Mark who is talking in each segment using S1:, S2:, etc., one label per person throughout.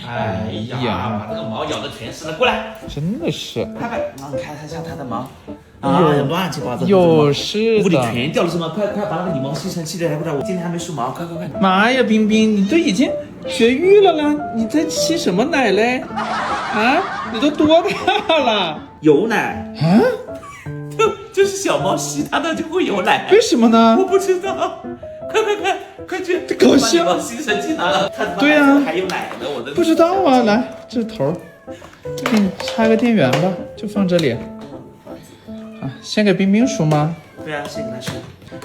S1: 哎呀，把这个毛咬的全是了，过来，
S2: 真的是。
S1: 拍拍，你看一下它的毛，啊，乱七八糟，
S2: 有是的，
S1: 屋里全掉了是吗？快把那个羽毛吸尘器的，不然我今天还没梳毛，快！
S2: 妈呀，冰冰，你都已经绝育了啦，你在吸什么奶嘞？啊，你都多大了？
S1: 有奶
S2: 啊？
S1: 就是小猫吸它的就会有奶，
S2: 为什么呢？
S1: 我不知道。快去！
S2: 高兴！
S1: 把吸尘器拿了，它
S2: 对呀，
S1: 还有奶呢，我的
S2: 不知道啊。来，这头，给你插个电源吧，就放这里。啊，先给冰冰梳吗？
S1: 对啊，先给它梳。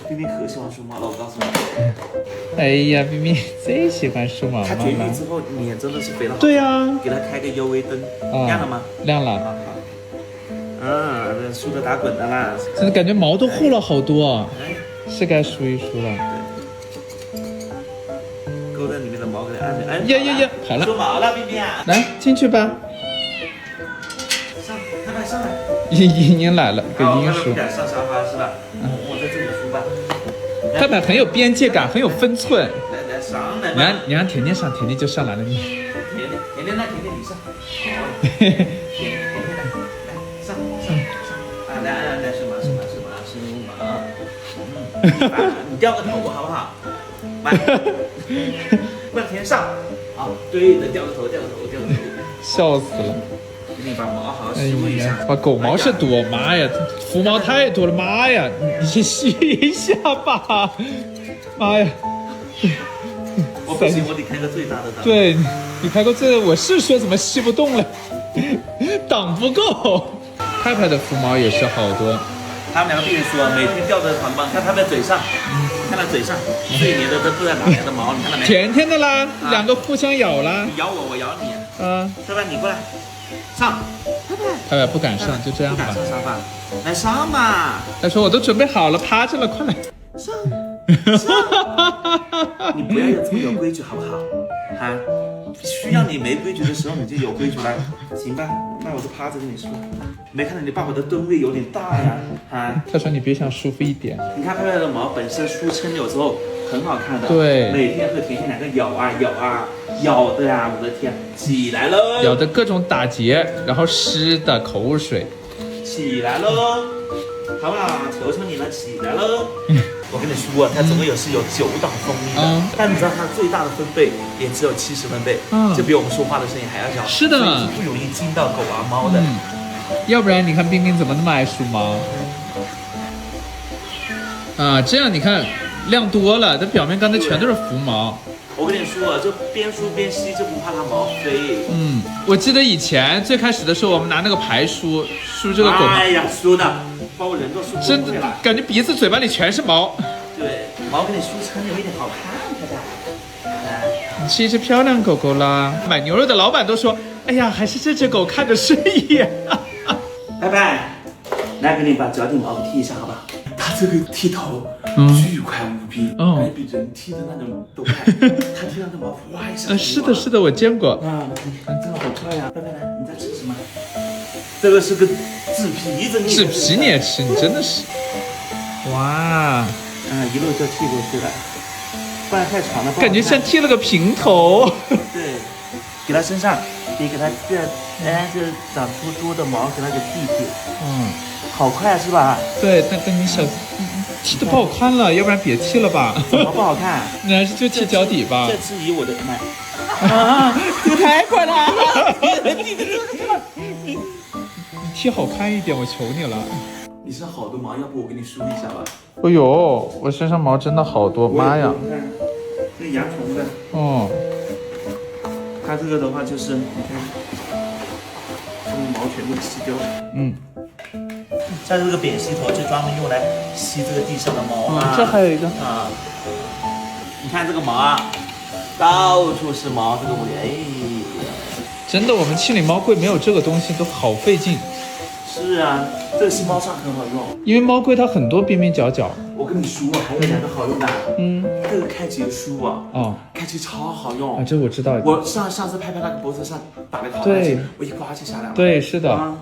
S1: 冰冰可喜欢梳毛了，我告诉你。
S2: 哎呀，冰冰最喜欢梳毛了。
S1: 它绝育之后脸真的是肥了。
S2: 对呀。
S1: 给它开个 UV 灯，亮了吗？
S2: 亮了。
S1: 这梳的打滚的啦。
S2: 真的感觉毛都厚了好多，是该梳一梳了。
S1: 勾在里面的毛给它按着，
S2: 呀，好了，
S1: 梳毛了，冰冰啊，
S2: 来进去吧。
S1: 上来，
S2: 茵茵来了，给茵茵梳。
S1: 不敢上沙发是吧？我在这里梳吧。
S2: 拍拍很有边界感，很有分寸。
S1: 来上来吧。
S2: 你让甜甜上，甜甜就上来了。你
S1: 甜甜你上。甜甜来上。来梳毛。你掉个头好不好？不让天上啊！对的，掉个头。
S2: 笑死了！
S1: 给你把毛好好梳一下。
S2: 把狗毛是多，妈呀，浮毛太多了，妈呀！你先吸一下吧，妈呀！
S1: 我不行，我得开个最大的档。
S2: 对，你开个最，我是说怎么吸不动了，档不够。拍拍的浮毛也是好多。
S1: 他们两个必须说，每天吊着膀膀，看他的嘴上，看他嘴上，最黏的都不知道哪来的毛，你看到没？
S2: 甜甜的啦，两个互相咬啦。
S1: 你咬我，我咬你。
S2: 要
S1: 不然你过来，上。
S2: 拍拍不敢上，就这样吧。
S1: 不敢上沙发，来上吧。
S2: 他说我都准备好了，趴着了，快来。
S1: 上。你不要这么有规矩好不好？需要你没规矩的时候你就有规矩了，行吧？那我就趴着跟你说。没看到你爸爸的吨位有点大呀？
S2: 他说你别想舒服一点。
S1: 你看拍拍的毛本身梳撑有时候很好看的。
S2: 对。
S1: 每天和甜甜两个咬的呀，我的天，起来喽！
S2: 咬的各种打结，然后湿的口水。
S1: 起来喽，好不好？求求你了，起来喽！我跟你说，它总共有9档分泌的，但你知道它最大的分贝也只有70分贝，就比我们说话的声音还要小。
S2: 是的，
S1: 所以不容易惊到狗啊猫的。
S2: 要不然你看冰冰怎么那么爱梳毛？这样你看量多了，它表面刚才全都是浮毛。
S1: 我跟你说，就边梳边吸，就不怕它毛飞。
S2: 我记得以前最开始的时候，我们拿那个排梳这个狗毛，
S1: 哎呀，梳的把我人都梳
S2: 真的感觉鼻子嘴巴里全是毛。
S1: 对，毛给你梳撑有一点好看，看看。
S2: 你是一只漂亮狗狗啦！买牛肉的老板都说，哎呀，还是这只狗看着顺眼。
S1: 拜拜，来给你把脚底毛剃一下，好吧？它这个剃头巨快无比，比人剃的那种都快。它剃那个毛哗一下。
S2: 是的，我见过。
S1: 你看这个好快呀！拜拜，来，你在吃什么？这个是个纸皮子，
S2: 纸皮你也吃，你真的是。哇！
S1: 一路就剃过去了，不然太长了。
S2: 感觉像剃了个平头。
S1: 对，给它身上，得给它这长出多的毛，给它给剃。好快是吧？
S2: 对，但你剃的不好看了，要不然别剃了吧。
S1: 怎么不好看？
S2: 你还是就剃脚底吧。
S1: 这次以我的妈！
S2: 这个太快了！你剃好看一点，我求你了。
S1: 你身上好多毛，要不我给你梳一下吧？
S2: 哎呦，我身上毛真的好多，妈呀！
S1: 你看，这蚜虫的。它这个的话就是，你看，这个毛全部吸掉了。像这个扁吸头就专门用来吸这个地上的毛
S2: 这还有一个
S1: 你看这个毛啊，到处是毛，这个屋里
S2: 真的，我们清理猫柜没有这个东西都好费劲。
S1: 是啊，这个吸猫砂很好用，
S2: 因为猫柜它很多边边角角。
S1: 我跟你说，还有2个好用的。这个开启梳开启超好用。
S2: 这我知道。
S1: 我上次拍那个脖子上打了个好大结，我一刮就下来了。
S2: 对，是的。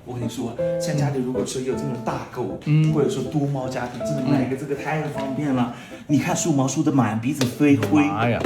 S1: 我跟你说，像家里如果说有这种大狗，或者说多猫家庭，真的买个这个太方便了。你看梳毛梳的满鼻子飞灰。
S2: 妈呀！